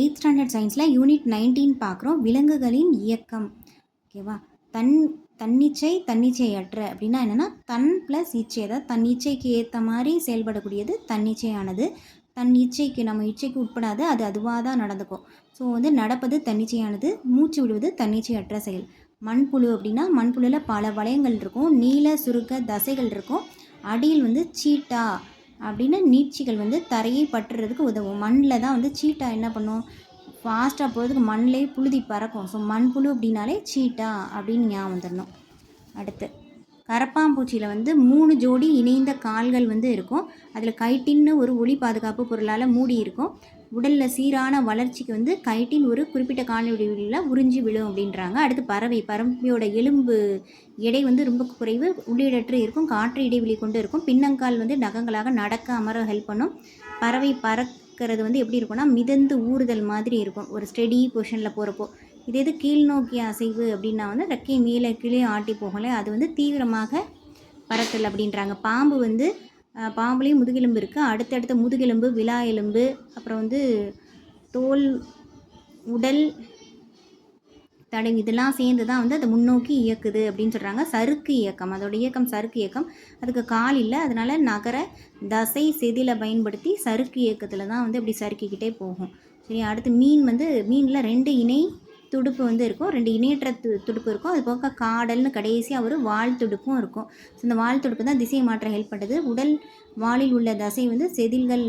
8th standard சயின்ஸில் unit 19 பார்க்குறோம். விலங்குகளின் இயக்கம். ஓகேவா? தன்னிச்சையற்ற அப்படின்னா என்னென்னா தன் ப்ளஸ் இச்சை, அதாவது தன் இச்சைக்கு ஏற்ற மாதிரி செயல்படக்கூடியது தன்னிச்சையானது. தன் இச்சைக்கு நம்ம இச்சைக்கு உட்படாது, அது அதுவாக தான் நடந்துக்கும். ஸோ நடப்பது தன்னிச்சையானது, மூச்சு விடுவது தன்னிச்சையற்ற செயல். மண்புழு அப்படின்னா மண்புழுவில் பல வளையங்கள் இருக்கும், நீள சுருக்க தசைகள் இருக்கும். அடியில் சீட்டா அப்படின்னு நீட்சிகள் தரையை பற்றுறதுக்கு உதவும். மண்ணில் தான் சீட்டா என்ன பண்ணும், ஃபாஸ்ட்டாக போகிறதுக்கு மண்ணிலே புழுதி பறக்கும். ஸோ மண்புழு அப்படின்னாலே சீட்டா அப்படின்னு ஞாபகம் வந்துடணும். அடுத்து கரப்பாம்பூச்சியில் 3 ஜோடி இணைந்த கால்கள் இருக்கும். அதில் கைட்டின்னு ஒரு ஒளி பாதுகாப்பு பொருளால் மூடி இருக்கும். உடலில் சீரான வளர்ச்சிக்கு கைட்டின் ஒரு குறிப்பிட்ட காலவெளியில் உறிஞ்சி விழும் அப்படின்றாங்க. அடுத்து பறவையோட எலும்பு எடை ரொம்ப குறைவு, உள்ளீடற்று இருக்கும், காற்று இடைவெளி கொண்டு இருக்கும். பின்னங்கால் நகங்களாக நடக்க அமர ஹெல்ப் பண்ணும். பறவை பறக்கிறது எப்படி இருக்கும்னா மிதந்து ஊறுதல் மாதிரி இருக்கும், ஒரு ஸ்டெடி பொசிஷனில் போகிறப்போ. இது கீழ் நோக்கிய அசைவு அப்படின்னா ரெக்கை மேலே கீழே ஆட்டி போகலை, அது தீவிரமாக பறத்தல் அப்படின்றாங்க. பாம்புலேயும் முதுகெலும்பு இருக்குது. அடுத்தடுத்த முதுகெலும்பு, விலா எலும்பு, அப்புறம் தோல், உடல் தடை, இதெல்லாம் சேர்ந்து தான் அதை முன்னோக்கி இயக்குது அப்படின்னு சொல்கிறாங்க. சறுக்கு இயக்கம், அதோட இயக்கம் சறுக்கு இயக்கம். அதுக்கு கால் இல்லை, அதனால் நகர தசை செதிலை பயன்படுத்தி சறுக்கு இயக்கத்தில் தான் இப்படி சறுக்கிக்கிட்டே போகும். சரி, அடுத்து மீனில் 2 இணை துடுப்பு இருக்கும், 2 இணையற்ற துடுப்பு இருக்கும். அது போக காடல்னு கடைசியாக ஒரு வால் துடுப்பும் இருக்கும். ஸோ இந்த வால் துடுப்பு தான் திசை மாற்ற ஹெல்ப் பண்ணுறது. வாலில் உள்ள தசை செதில்கள்,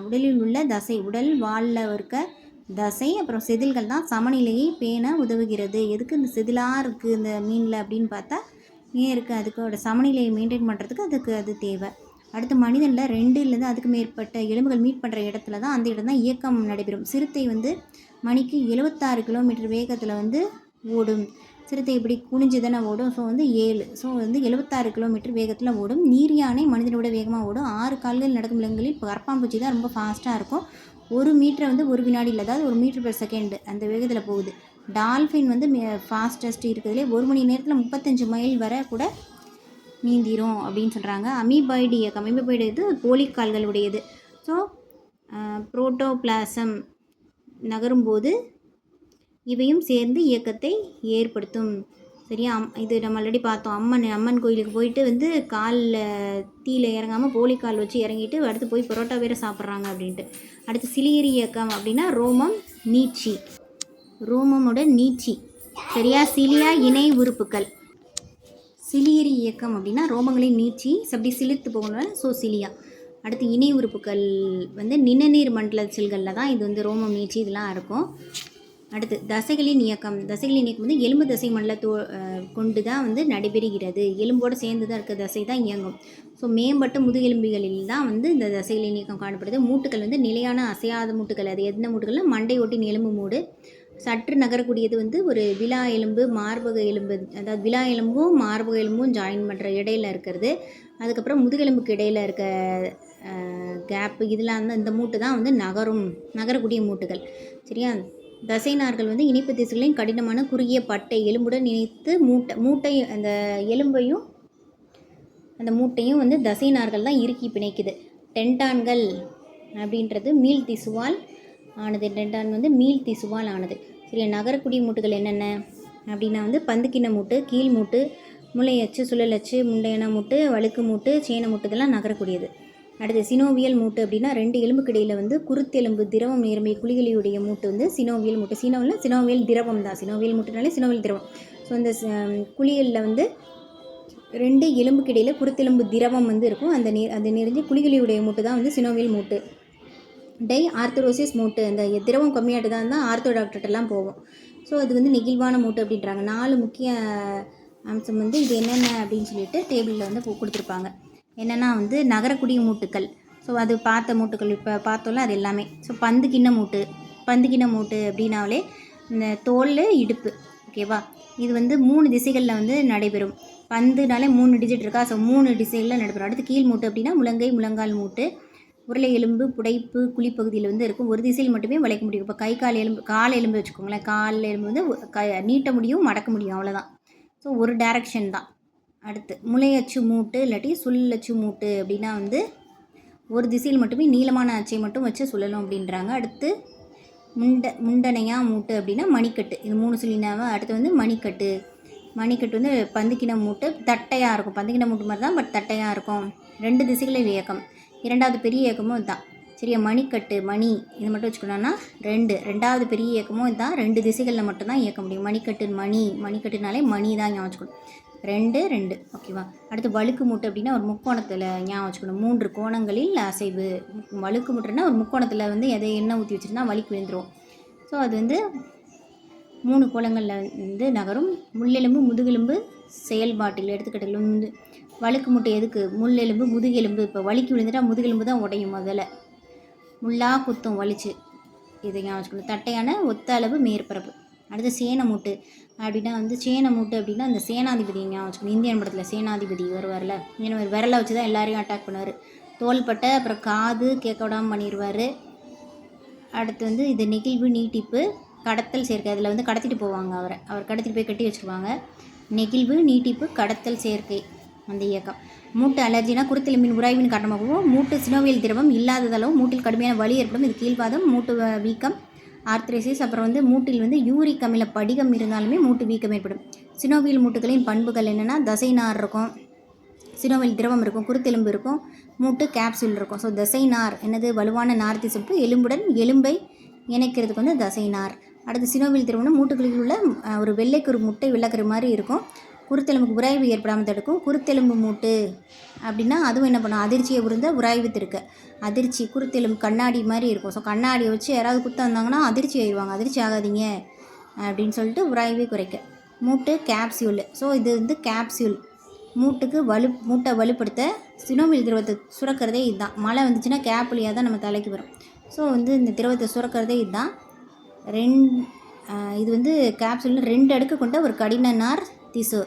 உடலில் உள்ள தசை, உடல் வாலில் இருக்க தசை அப்புறம் செதில்கள் தான் சமநிலையை பேண உதவுகிறது. எதுக்கு இந்த செதிலாக இருக்குது இந்த மீனில் அப்படின்னு பார்த்தா, ஏன் இருக்குது, அதுக்கோட சமநிலையை மெயின்டைன் பண்ணுறதுக்கு அது தேவை. அடுத்து மனிதனில் 2 அதுக்கு மேற்பட்ட எலும்புகள் மீட் பண்ணுற இடத்துல தான், அந்த இடம் தான் இயக்கம் நடைபெறும். சிறுத்தை மணிக்கு 76 கிலோமீட்டர் வேகத்தில் ஓடும். சிறுத்தை இப்படி குனிஞ்சு தானே ஓடும். ஸோ 7 76 கிலோமீட்டர் வேகத்தில் ஓடும். நீர் யானை மனிதனோட வேகமாக ஓடும். 6 கால்கள் நடக்கும் விலங்குகளில் கரப்பாம்பூச்சி தான் ரொம்ப ஃபாஸ்ட்டாக இருக்கும். 1 மீட்டரை 1 வினாடியில், அதாவது 1 மீட்டர் பெர் செகண்ட் அந்த வேகத்தில் போகுது. டால்ஃபின் ஃபாஸ்டஸ்ட் இருக்கிறதுலே 1 மணி நேரத்தில் 35 மைல் வரை கூட நீந்திரும் அப்படின்னு சொல்கிறாங்க. அமீபாய்டு இயக்கம், அமீபாய்டு கோழிக்கால்கள் உடையது. ஸோ புரோட்டோபிளாசம் நகரும்போது இவையும் சேர்ந்து இயக்கத்தை ஏற்படுத்தும். சரியா? இது நம்ம ஆல்ரெடி பார்த்தோம். அம்மன் கோயிலுக்கு போயிட்டு காலில் தீயில் இறங்காமல் போலிக்கால் வச்சு இறங்கிட்டு அடுத்து போய் பரோட்டா வேறு சாப்பிட்றாங்க அப்படின்ட்டு. அடுத்து சிலியரி இயக்கம் அப்படின்னா ரோமமோட நீட்சி. சரியா? சிலியா இணை உறுப்புகள். சிலியரி இயக்கம் அப்படின்னா ரோமங்களின் நீட்சி அப்படி சிலிர்த்து போகணும். So cilia. அடுத்து இணை உறுப்புகள் நிணநீர் மண்டல செல்களில் தான் இது ரோமம் நீட்சி இதெல்லாம் இருக்கும். அடுத்து தசைகளின் இயக்கம். எலும்பு தசை மண்டலத்தோ கொண்டு தான் நடைபெறுகிறது. எலும்போடு சேர்ந்து தான் இருக்க தசை தான் இயங்கும். ஸோ மேம்பட்ட முதுகெலும்புகளில் தான் இந்த தசைகளின் இயக்கம் காணப்படுது. மூட்டுகள் நிலையான அசையாத மூட்டுகள். அது எந்த மூட்டுகள்னா மண்டை ஒட்டின் எலும்பு மூடு. சற்று நகரக்கூடியது ஒரு விலா எலும்பு, மார்பக எலும்பு, அதாவது விலா எலும்பும் மார்பக எலும்பும் ஜாயின் பண்ணுற இடையில இருக்கிறது. அதுக்கப்புறம் முதுகெலும்புக்கு இடையில் இருக்க கேப்பு, இதெல்லாம் இந்த மூட்டு தான் நகரக்கூடிய மூட்டுகள். சரியா? தசை நார்கள் இணைப்பு திசுகளையும் கடினமான குறுகிய பட்டை எலும்புடன் இணைத்து மூட்டை அந்த எலும்பையும் அந்த மூட்டையும் தசை நார்கள் தான் இறுக்கி பிணைக்குது. டென்டான்கள் அப்படின்றது மீள் திசுவால் ஆனது. டென்டான் மீள் திசுவால் ஆனது. சரியா? நகரக்கூடிய மூட்டுகள் என்னென்ன அப்படின்னா பந்துக்கிண்ண மூட்டு, கீழ் மூட்டு, முளையச்சு, சுழலச்சு, முண்டையன மூட்டு, வழுக்கு மூட்டு, சேன மூட்டு, இதெல்லாம் நகரக்கூடியது. அடுத்து சினோவியல் மூட்டு அப்படின்னா 2 எலும்புக்கு இடையில் குருத்தெலும்பு திரவம் நேர்மை குழிகளியுடைய மூட்டு சினோவியல் மூட்டு. சினோவியல் திரவம் தான். சினோவியல் மூட்டுனாலே சினோவியல் திரவம். ஸோ இந்த குழிகளில் 2 எலும்புக்கு இடையில் குருத்தெலும்பு திரவம் இருக்கும். அந்த நிறைஞ்ச குழிகளியுடைய மூட்டு தான் சினோவியல் மூட்டு. டை ஆர்த்தரோசிஸ் மூட்டு, அந்த திரவம் கம்மியாட்டு தான் ஆர்த்தோ டாக்டர்கிட்டலாம் போவோம். ஸோ அது நெகிழ்வான மூட்டு அப்படின்றாங்க. 4 முக்கிய அம்சம் இது என்னென்ன அப்படின்னு சொல்லிட்டு டேபிளில் கொடுத்துருப்பாங்க. என்னென்னா நகரக்கூடிய மூட்டுக்கள். ஸோ அது பார்த்த மூட்டுக்கள் இப்போ பார்த்தோம்ல அது எல்லாமே. ஸோ பந்துக்கிண்ண மூட்டு அப்படின்னாலே இந்த தோல், இடுப்பு. ஓகேவா? இது 3 திசைகளில் நடைபெறும். பந்துனாலே 3 டிஜிட் இருக்கா? ஸோ 3 திசைகளில் நடைபெறும். அடுத்து கீழ் மூட்டு அப்படின்னா முழங்கை, முழங்கால் மூட்டு. உருளை எலும்பு, புடைப்பு, குழிப்பகுதியில் இருக்கும். ஒரு திசையில் மட்டுமே வளைக்க முடியும். இப்போ கால் எலும்பு வச்சுக்கோங்களேன். கால் எலும்பு நீட்ட முடியும், மடக்க முடியும், அவ்வளோதான். ஸோ ஒரு டைரக்ஷன் தான். அடுத்து முளையச்சு மூட்டு இல்லாட்டி சுழலச்சு மூட்டு அப்படின்னா ஒரு திசையில் மட்டுமே நீளமான அச்சை மட்டும் வச்சு சுழலும் அப்படின்றாங்க. அடுத்து முண்டனையா மூட்டு அப்படின்னா மணிக்கட்டு. இது 3 சொல்லினாவா. அடுத்து வந்து மணிக்கட்டு. மணிக்கட்டு வந்து பந்துக்கின மூட்டு தட்டையாக இருக்கும். பந்துக்கின மூட்டு மாதிரி தான், பட் தட்டையாக இருக்கும். 2 திசைகளில் இயக்கம். 2வது பெரிய இயக்கமும் இதுதான். சரியா, மணிக்கட்டு மணி இது மட்டும் வச்சுக்கணும்னா 2வது பெரிய இயக்கமும் இதுதான். 2 திசைகளில் மட்டும்தான் இயக்க முடியும். மணிக்கட்டு மணி, மணிக்கட்டுனாலே மணி தான் ஞாபகம் வச்சுக்கணும். 2 2 ஓகேவா. அடுத்து வழுக்கு மூட்டு அப்படின்னா ஒரு முக்கோணத்தில் ஞாபகம் வச்சுக்கணும். 3 கோணங்களில் அசைவு. வழுக்கு மூட்டுன்னா ஒரு முக்கோணத்தில் வந்து எதை எண்ணெய் ஊற்றி வச்சுருந்தா வலிக்கு விழுந்துடும். ஸோ அது வந்து 3 கோணங்களில் வந்து நகரும். முள்ளெலும்பு முதுகெலும்பு செயல்பாட்டில் எடுத்துக்கிட்டலும் வந்து வழுக்கு மூட்டை எதுக்கு? முள்ளெலும்பு முதுகெலும்பு. இப்போ வலிக்கு விழுந்துட்டா முதுகெலும்பு தான் உடையும் முதல்ல. முள்ளா குத்தும் வலிச்சு. இதை ஞாபகம் வச்சுக்கணும். தட்டையான ஒத்த அளவு மேற்பரப்பு. அடுத்து சேன மூட்டு அப்படின்னா வந்து சேன மூட்டு அப்படின்னா அந்த சேனாதிபதி ஞாபகம் வச்சுக்கணும். இந்தியன் படத்தில் சேனாதிபதி வருவார்ல, ஏன்னா விரலை வச்சு தான் எல்லாரையும் அட்டாக் பண்ணுவார். தோள்பட்டை, அப்புறம் காது கேட்க விடாமல் பண்ணிடுவார். அடுத்து வந்து இது நெகிழ்வு நீட்டிப்பு கடத்தல் சேர்க்கை. அதில் வந்து கடத்திட்டு போவாங்க அவர் கடத்திட்டு போய் கட்டி வச்சுருவாங்க. நெகிழ்வு நீட்டிப்பு கடத்தல் சேர்க்கை அந்த இயக்கம். மூட்டு அலர்ஜினா குருத்தெலும்பின் உராய்வின் காரணமாகவும் மூட்டு சினோவியல் திரவம் இல்லாததாலும் மூட்டில் கடுமையான வலி ஏற்படும். இது கீழ்வாதம், மூட்டு வீக்கம், ஆர்த்ரைசிஸ். அப்புறம் வந்து மூட்டில் வந்து யூரிக் அமில படிகம் இருந்தாலுமே மூட்டு வீக்கம் ஏற்படும். சினோவியல் மூட்டுகளின் பண்புகள் என்னென்னா தசை நார் இருக்கும், சினோவியல் திரவம் இருக்கும், குருத்தெலும்பு இருக்கும், மூட்டு கேப்சூல் இருக்கும். ஸோ தசை நார் என்னது? வலுவான நார் திசுப்பு. எலும்புடன் எலும்பை இணைக்கிறதுக்கு வந்து தசை நார். அடுத்து சினோவியல் திரவம்னா மூட்டுகளில் உள்ள ஒரு வெள்ளைக்கரு முட்டை வெள்ளைக்கரு மாதிரி இருக்கும். குருத்தெலும்புக்கு உராய்வு ஏற்படாமல் தடுக்கும். குருத்தெலும்பு மூட்டு அப்படின்னா அதுவும் என்ன பண்ணும்? அதிர்ச்சியை உருந்த உராய்வு திருக்க. அதிர்ச்சி குருத்தெலும்பு கண்ணாடி மாதிரி இருக்கும். ஸோ கண்ணாடியை வச்சு யாராவது குத்த வந்தாங்கன்னா அதிர்ச்சி ஆயிடுவாங்க. அதிர்ச்சி ஆகாதீங்க அப்படின்னு சொல்லிட்டு உராய்வை குறைக்க. மூட்டு கேப்சியூல். ஸோ இது வந்து கேப்சியூல். மூட்டை வலுப்படுத்த சினோவியல் திரவத்தை சுரக்கிறதே இதுதான். மழை வந்துச்சுன்னா கேப் வழியாக தான் நம்ம தலைக்கு வரும். ஸோ வந்து இந்த திரவத்தை சுரக்கிறதே இதுதான். இது வந்து கேப்சூலில் 2 அடுக்கு கொண்ட ஒரு கடின நார் திசு.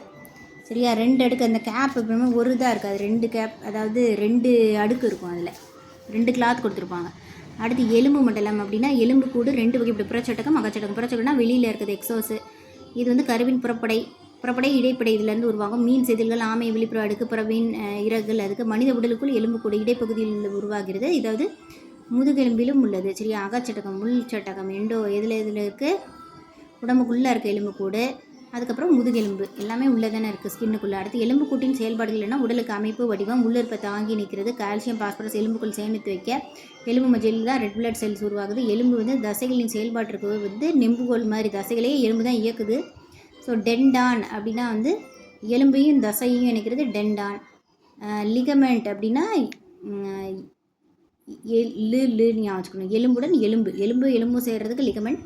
சரியா, 2 அடுக்கு. அந்த கேப் எப்பவுமே ஒரு இதாக இருக்காது, 2 கேப், அதாவது 2 அடுக்கு இருக்கும். அதில் 2 கிளாத் கொடுத்துருப்பாங்க. அடுத்து எலும்பு மண்டலம் அப்படின்னா எலும்பு கூடு 2 வகைப்படும். புறச்சட்டகம் அகச்சட்டகம். புறச்சட்டம்னா வெளியில் இருக்குது எக்ஸோஸு. இது வந்து கருவின் புறப்படை இடைப்படை இதிலேருந்து உருவாகும். மீன் செதில்கள், ஆமை விழிப்புற அடுக்கு, புறவின் இறகுகள். அதுக்கு மனித உடலுக்குள் எலும்பு கூடு இடைப்பகுதியில் உருவாகிறது. இதாவது முதுகெலும்பிலும் உள்ளது. சரியா, அகச்சட்டகம் உள் சட்டகம் எதில் இருக்குது? உடம்புக்குள்ளே இருக்க எலும்பு கூடு, அதுக்கப்புறம் முதுகெலும்பு எல்லாமே உள்ளே தானே இருக்குது ஸ்கின்னுக்குள்ளே. அடுத்து எலும்பு கூட்டின் செயல்பாடுகள் என்ன? உடலுக்கு அமைப்பு, வடிவம், உள்ளிருப்பை தாங்கி நிற்கிறது, கால்சியம் பாஸ்பரஸ் எலும்புக்குள் சேமித்து வைக்க, எலும்பு மஜ்ஜையில் தான் ரெட் பிளட் செல்ஸ் உருவாகுது. எலும்பு வந்து தசைகளின் செயல்பாட்டிற்கு வந்து நெம்புகோல் மாதிரி தசைகளே எலும்பு தான் இயக்குது. ஸோ டென்டான் அப்படின்னா வந்து எலும்பையும் தசையும் இணைக்கிறது டென்டான். லிகமெண்ட் அப்படின்னா ஞாபகம் வச்சுக்கணும். எலும்புடன் எலும்பு சேர்கிறதுக்கு லிகமெண்ட்.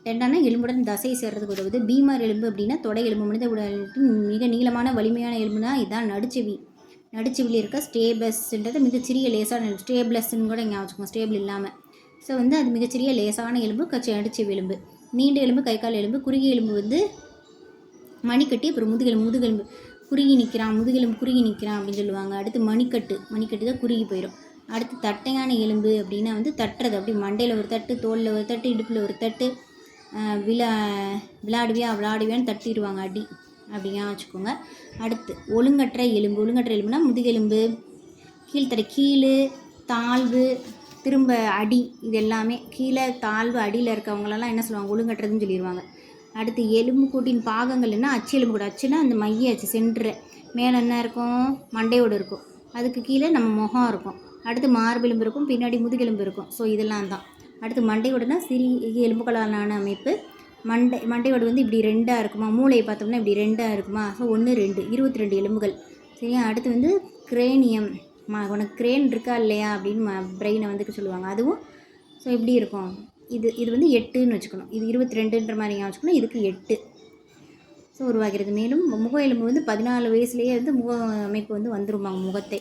டெண்டானா எலும்புடன் தசை சேர்றதுக்கு உதவுது. பீமர் எலும்பு அப்படின்னா தொடை எலும்பு. மனித உடலுக்கு மிக நீளமான வலிமையான எலும்புனா இதுதான் நடுச்செவி. நடுச்செவியில் இருக்க ஸ்டேபஸ்ன்றது மிகச்சிறிய லேசான ஸ்டேப்லஸ்ன்னு கூட ஞாபகம் வச்சுக்கோங்க, ஸ்டேபிள் இல்லாமல். ஸோ வந்து அது மிகச்சிறிய லேசான எலும்பு நடுச்செவி எலும்பு. நீண்ட எலும்பு கைக்கால் எலும்பு. குறுகிய எலும்பு வந்து மணிக்கட்டி. அப்புறம் முதுகெலும்பு குறுகி நிற்கிறான், முதுகெலும்பு குறுகி நிற்கிறான் அப்படின்னு சொல்லுவாங்க. அடுத்து மணிக்கட்டு தான் குறுகி போயிடும். அடுத்து தட்டையான எலும்பு அப்படின்னா வந்து தட்டுறது. அப்படி மண்டையில் ஒரு தட்டு, தோலில் ஒரு தட்டு, இடுப்பில் ஒரு தட்டு, விளாடுவியான்னு தட்டிடுவாங்க அடி அப்படின்னா வச்சுக்கோங்க. அடுத்து ஒழுங்கற்ற எலும்புனா முதுகெலும்பு, கீழ்த்தடை கீழே, தாழ்வு, திரும்ப அடி, இது எல்லாமே கீழே தாழ்வு அடியில் இருக்கவங்களெல்லாம் என்ன சொல்லுவாங்க? ஒழுங்கற்றதுன்னு சொல்லிடுவாங்க. அடுத்து எலும்பு கூட்டின் பாகங்கள் என்ன? அச்சு எலும்பு கூடு. அச்சுன்னா அந்த மைய அச்சு சென்ட்ரு. மேலே என்ன இருக்கும்? மண்டையோடு இருக்கும். அதுக்கு கீழே நம்ம முகம் இருக்கும். அடுத்து மார்பெலும்பு இருக்கும், பின்னாடி முதுகெலும்பு இருக்கும். ஸோ இதெல்லாம் தான். அடுத்து மண்டையோடுனா சிறிய எலும்புகளாலான அமைப்பு. மண்டையோடு வந்து இப்படி 2ஆக இருக்குமா? மூளையை பார்த்தோம்னா இப்படி 2ஆக இருக்குமா? ஸோ 1 2 22 எலும்புகள். சரியா. அடுத்து வந்து கிரேனியம். உனக்கு கிரேன் இருக்கா இல்லையா அப்படின்னு பிரெயினை வந்து சொல்லுவாங்க. அதுவும் ஸோ இப்படி இருக்கும். இது வந்து 8ன்னு வச்சுக்கணும். இது 22ன்ற மாதிரி வச்சுக்கணும். இதுக்கு 8 ஸோ உருவாகிறது. மேலும் முக எலும்பு வந்து 14 வயசுலேயே வந்து முக அமைப்பு வந்து வந்துருவாங்க முகத்தை.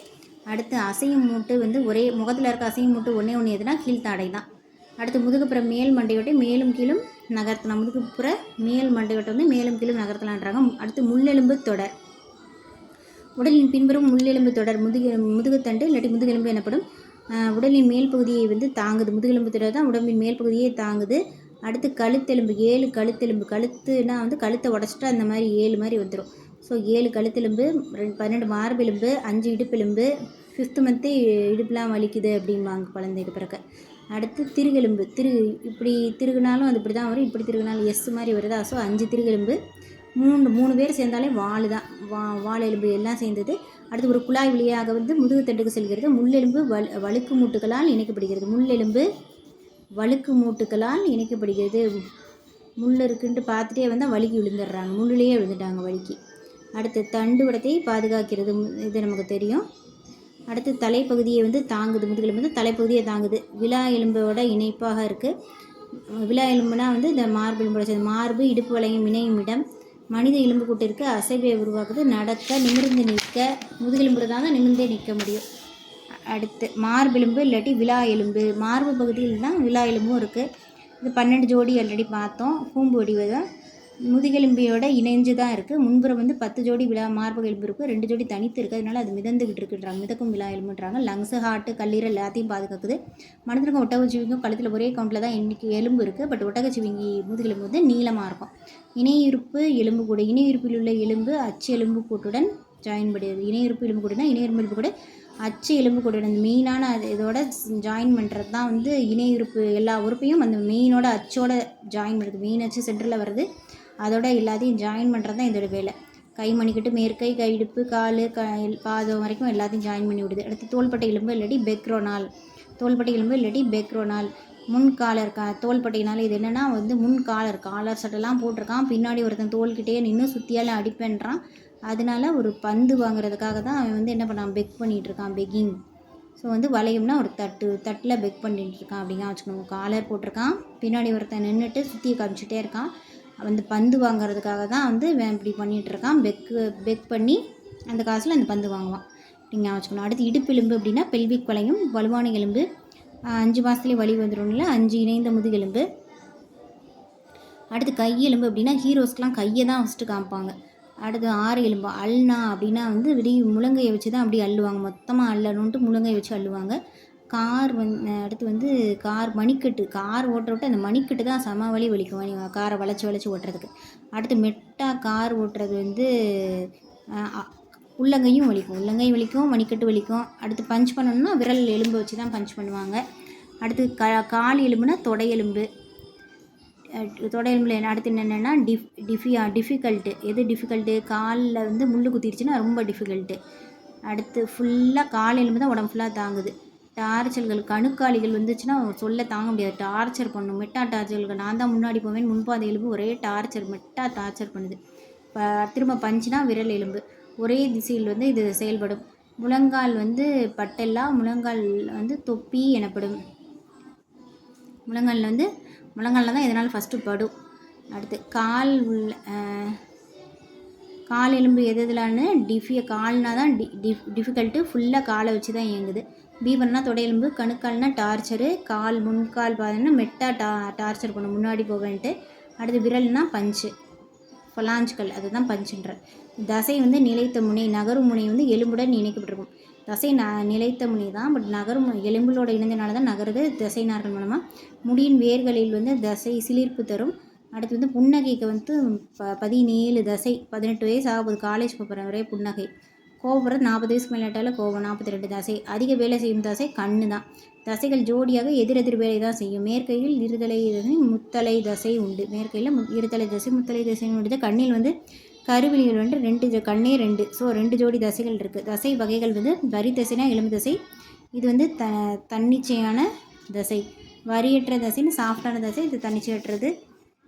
அடுத்து அசையும் மூட்டு வந்து ஒரே முகத்தில் இருக்க அசையும் மூட்டு ஒன்று எதுனா கீழ்த்தாடை தான். அடுத்து முதுகுப்புற மேல் மண்டையோட்டை மேலும் கீழும் நகர்த்தலாம். முதுகுப்புற மேல் மண்டையோட்டை வந்து மேலும் கீழும் நகர்த்தலான்றாங்க. அடுத்து முள்ளெலும்பு தொடர். உடலின் பின்புறம் முள்ளெலும்பு தொடர் முதுகுத்தண்டு இல்லாட்டி முதுகெலும்பு எனப்படும். உடலின் மேல் பகுதியை வந்து தாங்குது. முதுகெலும்பு தொடர் தான் உடம்பின் மேல் பகுதியை தாங்குது. அடுத்து கழுத்தெலும்பு 7 கழுத்தெலும்பு. கழுத்துனா வந்து கழுத்தை உடச்சிட்டா அந்த மாதிரி 7 மாதிரி வந்துடும். ஸோ 7 கழுத்தெலும்பு, 12 மார்பெலும்பு, 5 இடுப்பெலும்பு. 5th மந்த்தே இடுப்புலாம் வலிக்குது அப்படிம்பாங்க குழந்தைக்கு பிறக்க. அடுத்து திருகெலும்பு. இப்படி திருகுனாலும் அது இப்படி தான் வரும், இப்படி திருகுனாலும் எஸ் மாதிரி வருதா. ஸோ 5 திருகெலும்பு. 3 பேர் சேர்ந்தாலே வால் தான். வால் எலும்பு எல்லாம் சேர்ந்தது. அடுத்து ஒரு குழாய் வழியாக வந்து முதுகுத்தண்டுக்கு செல்கிறது. முள்ளெலும்பு வழுக்கு மூட்டுகளால் இணைக்கப்படுகிறது. முள்ளெலும்பு வழுக்கு மூட்டுகளால் இணைக்கப்படுகிறது. முள் இருக்குன்ட்டு பார்த்துட்டே வந்தால் வழுக்கி விழுந்துடுறாங்க, முள்ளிலேயே விழுந்துட்டாங்க வழுக்கி. அடுத்து தண்டுவடத்தை பாதுகாக்கிறது, இது நமக்கு தெரியும். அடுத்து தலைப்பகுதியை வந்து தாங்குது, முதுகெலும்பு வந்து தலைப்பகுதியை தாங்குது. விலா எலும்போட இணைப்பாக இருக்குது. விலா எலும்புனா வந்து இந்த மார்பு எலும்போட சேர்ந்து மார்பு இடுப்பு வளையம் இணையும் இடம். மனித எலும்பு கூட்டிற்கு அசைவை உருவாக்குது. நடக்க, நிமிர்ந்து நிற்க, முதுகெலும்பு தாங்க நிமிர்ந்தே நிற்க முடியும். அடுத்து மார்பெலும்பு இல்லாட்டி விலா எலும்பு. மார்பு பகுதியில் தான் விலா எலும்பும் இருக்குது. இது 12 ஜோடி ஆல்ரெடி பார்த்தோம். கூம்பு வடிவம் முதுகெலும்பியோட இணைஞ்சு தான் இருக்குது. முன்புறம் வந்து 10 ஜோடி மார்பு எலும்பு இருக்குது. 2 ஜோடி தனித்து இருக்குது. அதனால அது மிதந்துக்கிட்டு இருக்குன்றாங்க, மிதக்கும் விலா எலும்புன்றாங்க. லங்ஸு, ஹார்ட்டு, கல்லீரல் எல்லாத்தையும் பாதுகாக்குது. மனிதனுக்கும் ஒட்டகச்சிவிங்கும் கழுத்தில் ஒரே கவுண்டில் தான் எலும்பு இருக்குது. பட் ஒட்டகச்சிவிங்கி முதுகெலும்பு வந்து நீளமாக இருக்கும். இணையுறுப்பு எலும்பு கூடு. இணையுறுப்பில் உள்ள எலும்பு அச்சு எலும்பு கூட்டுடன் ஜாயின் பண்ணுறது. இணையுறுப்பு எலும்பு கூடுனா இணையுறுப்பு எலும்பு கூட அச்சு எலும்பு கூட்டுடன் மெயினான இதோட ஜாயின் பண்ணுறது தான் வந்து இணையுறுப்பு. எல்லா உறுப்பையும் அந்த மெயினோட அச்சோட ஜாயின் பண்ணுறது. மெயின் அச்சு சென்டரில் வருது, அதோட எல்லாத்தையும் ஜாயின் பண்ணுறது தான் இதோட வேலை. கை மணிக்கிட்டு மேற்கை, கை, இடுப்பு, கால், பாதம் வரைக்கும் எல்லாத்தையும் ஜாயின் பண்ணி விடுது. அடுத்து தோள்பட்டை எலும்பு இல்லாட்டி பெக்ரோனால். தோள்பட்டை எலும்பு இல்லாட்டி பெக்ரோனால். முன்காலர் தோள்பட்டையினால் இது என்னென்னா வந்து காலர் சட்டெல்லாம் போட்டிருக்கான். பின்னாடி ஒருத்தன் தோள்கிட்டே நின்று சுற்றியால் அடிப்பேன்றான். அதனால ஒரு பந்து வாங்குறதுக்காக தான் அவன் வந்து என்ன பண்ணான், பெக் பண்ணிகிட்ருக்கான், பெக்கிங். ஸோ வந்து வளையம்னா ஒரு தட்டில் பெக் பண்ணிகிட்ருக்கான் அப்படிங்க வச்சுக்கணும். காலர் போட்டிருக்கான், பின்னாடி ஒருத்தன் நின்றுட்டு சுற்றி காமிச்சிட்டே இருக்கான். அந்த பந்து வாங்குறதுக்காக தான் வந்து இப்படி பண்ணிகிட்ருக்கான். பெக் பண்ணி அந்த காசில் அந்த பந்து வாங்குவான் அப்படிங்க வச்சுக்கணும். அடுத்து இடுப்பு எலும்பு அப்படின்னா பெல்விக் வளையம், வலுவான எலும்பு. 5 மாதத்துலேயே வலி வந்துடும்ல, 5 இணைந்த முதுகெலும்பு. அடுத்து கை எலும்பு அப்படின்னா ஹீரோஸ்க்கெலாம் கையை தான் ஃபஸ்ட்டு காமிப்பாங்க. அடுத்து 6 எலும்பு. அல்னா அப்படின்னா வந்து இப்படி முழங்கையை வச்சு தான் அப்படி அள்ளுவாங்க, மொத்தமாக அள்ளணுன்ட்டு முழங்கையை வச்சு அள்ளுவாங்க. அடுத்து வந்து கார் மணிக்கட்டு. கார் ஓட்டுறவிட்டு அந்த மணிக்கட்டு தான் செம வலிக்கும், காரை வளைச்சி ஓட்டுறதுக்கு. அடுத்து மெட்டா கார் ஓட்டுறது வந்து உள்ளங்கையும் வலிக்கும், மணிக்கட்டு வலிக்கும். அடுத்து பஞ்ச் பண்ணணும்னா விரல் எலும்பு வச்சு தான் பஞ்ச் பண்ணுவாங்க. அடுத்து கால் எலும்புனா தொடை எலும்பு. எலும்பில் அடுத்து என்னென்னா டிஃபிகல்ட்டு. எது டிஃபிகல்ட்டு? காலில் வந்து முள் குத்திடுச்சுன்னா ரொம்ப டிஃபிகல்ட்டு. அடுத்து ஃபுல்லாக கால் எலும்பு தான் உடம்பு ஃபுல்லாக தாங்குது. டார்ச்சர்கள், கணுக்காலிகள் வந்துச்சுன்னா சொல்ல தாங்க முடியாது, டார்ச்சர் பண்ணும். மெட்டா டார்ச்சர்களுக்கு நான் தான் முன்னாடி போவேன், முன்பாதை எலும்பு ஒரே மெட்டா டார்ச்சர் பண்ணுது. இப்போ திரும்ப பஞ்சுனா விரல் எலும்பு ஒரே திசையில் வந்து இது செயல்படும். முழங்கால் வந்து பட்டெல்லா, முழங்கால் வந்து தொப்பி எனப்படும். முழங்காலில் தான் எதனாலும் ஃபஸ்ட்டு படும். அடுத்து கால் எலும்பு எதுலான்னு கால்னா தான் டிஃபிகல்ட்டு, ஃபுல்லாக காலை வச்சு தான் இயங்குது. பீவர்னா தொடை எலும்பு, கணுக்கால்னா டார்ச்சரு, முன்கால் பார்த்தீங்கன்னா மெட்டா டார்ச்சர் பண்ணும், முன்னாடி போவேன்ட்டு. அடுத்து விரல்னா பஞ்சு, ஃபலாஞ்சுகள், அதுதான் பஞ்சுன்ற. தசை வந்து நிலைத்த முனை, நகரும் முனை வந்து எலும்புடன் இணைக்கப்பட்டிருக்கும். தசை நிலைத்த முனை தான், பட் நகரும் எலும்புகளோட இணைந்தனால தான் நகருது தசை நார்கள் மூலமாக. முடியின் வேர்களில் வந்து தசை சிலிர்ப்பு தரும். அடுத்து வந்து புன்னகைக்கு வந்து 17 தசை. 18 வயசு ஆகுது, காலேஜ் போகிற வரையே புன்னகை. கோபுறது 40 வயசுக்கு மேலாட்டால் கோபம், 42 தசை. அதிக வேலை செய்யும் தசை கண்ணு தான். தசைகள் ஜோடியாக எதிரெதிர் வேலை தான் செய்யும். மேற்கையில் இருதலை முத்தலை தசை உண்டு. மேற்கையில் இருதலை தசை, முத்தலை தசை உண்டு. கண்ணில் வந்து கருவிழிகள் வந்து 2 கண்ணே 2. ஸோ 2 ஜோடி தசைகள் இருக்குது. தசை வகைகள் வந்து வரி தசைனா எலும்பு தசை, இது வந்து தன்னிச்சையான தசை. வரியற்ற தசைன்னு சாஃப்டான தசை, இது தன்னிச்சையற்றது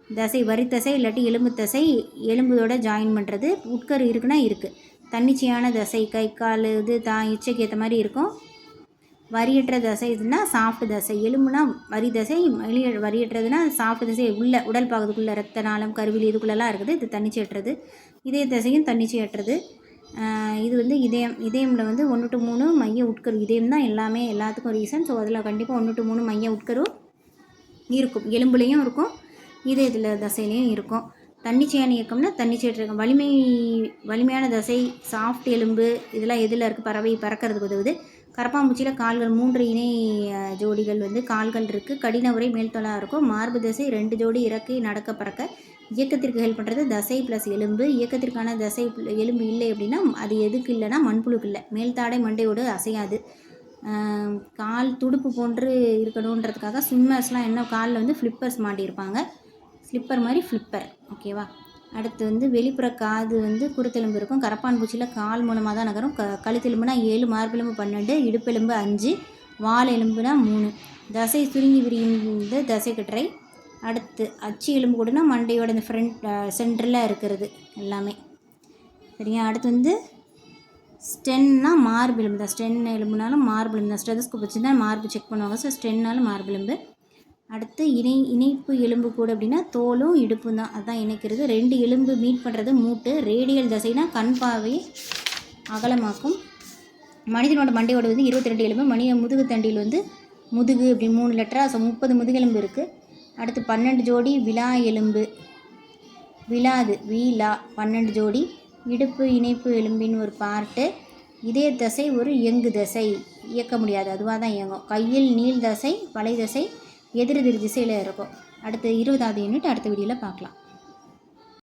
தசை. வரி தசை இல்லாட்டி எலும்பு தசை, எலும்புதோட ஜாயின் பண்ணுறது. உட்கரு இருக்குன்னா இருக்குது. தன்னிச்சையான தசை கை கால் இது இச்சைக்கு ஏற்ற மாதிரி இருக்கும். வரியற்ற தசை இதுனா சாஃப்ட் தசை. எலும்புனா வரி தசை, வரியற்றதுன்னா சாஃப்ட் தசை, உடல் பாகத்துக்குள்ளே ரத்த நாளம் கருவிலி இதுக்குள்ளெல்லாம் இருக்குது. இது தன்னிச்சையற்றது. இதய தசையும் தன்னிச்சையற்றது. இது வந்து இதயமில் வந்து 1 to 3 மைய உட்கரு. இதயம் தான் எல்லாத்துக்கும் ரீசன். ஸோ அதில் கண்டிப்பாக 1 to 3 மைய உட்கரு இருக்கும். எலும்புலேயும் இருக்கும், இதயத்தில் தசையிலையும் இருக்கும். தன்னிச்சையான இயக்கம்னா தன்னிச்சையற்ற இயக்கம். வலிமையான தசை, சாஃப்ட் எலும்பு, இதெல்லாம் எதில் இருக்குது? பறக்கிறதுக்கு உதவுது. கரப்பாம்பூச்சியில் கால்கள் 3 இணை ஜோடிகள் வந்து கால்கள் இருக்குது. கடின உரை மேல்தொலாக இருக்கும். மார்பு தசை 2 ஜோடி இறக்கை நடக்க பறக்க. இயக்கத்திற்கு ஹெல்ப் பண்ணுறது தசை ப்ளஸ் எலும்பு. இயக்கத்திற்கான தசை எலும்பு இல்லை அப்படின்னா அது எதுக்கு இல்லைன்னா மண்புழுக்கு இல்லை. மேல்தாடை மண்டையோடு அசையாது. கால் துடுப்பு போன்று இருக்கணுன்றதுக்காக ஸ்விம்மர்ஸ்லாம் என்ன காலில் வந்து ஃப்ளிப்பர்ஸ் மாட்டியிருப்பாங்க. ஸ்லிப்பர் மாதிரி ஃப்ளிப்பர். ஓகேவா? அடுத்து வந்து வெளிப்புற காது வந்து குருத்தெலும்பு இருக்கும். கரப்பான் பூச்சியில் கால் மூலமாக தான் நகரும். கழுத்தெலும்புனா 7, மார்பெலும்பு 12, இடுப்பெலும்பு 5, வால் எலும்புனா 3. தசை சுருங்கி விரிந்த தசைக்கற்றை. அடுத்து அச்சு எலும்பு கூடனா மண்டையோட இந்த ஃப்ரண்ட் சென்டரில் இருக்கிறது எல்லாமே. சரியா? அடுத்து வந்து ஸ்டென்னா மார்பெலும்பு தான். ஸ்டென் எலும்புனாலும் மார்பெலும்பு தான். ஸ்டெதஸ்கோப் வச்சு தான் மார்பு செக் பண்ணுவாங்க. ஸோ ஸ்டென்னாலும் மார்பெலும்பு. அடுத்து இணைப்பு எலும்பு கூட அப்படின்னா தோலும் இடுப்பும் தான். அதுதான் இணைக்கிறது. 2 எலும்பு மீட் பண்ணுறது மூட்டு. ரேடியல் தசைனா கண் பார்வை அகலமாக்கும். மனிதனோட மண்டையோட வந்து 22 எலும்பு. மனித முதுகு தண்டில் வந்து முதுகு அப்படி 3 லெட்டரா. ஸோ 30 முதுகெலும்பு இருக்குது. அடுத்து 12 ஜோடி விலா எலும்பு. விலாது வீலா 12 ஜோடி. இடுப்பு இணைப்பு எலும்பின் ஒரு பார்ட்டு. இதய தசை ஒரு இயங்கு தசை, இயக்க முடியாது, அதுவாக தான் இயங்கும். கையில் நீள் தசை, வலை தசை எதிரெதிர் திசையில் இருக்கும். அடுத்து 20வது யூனிட் அடுத்த வீடியோவில் பார்க்கலாம்.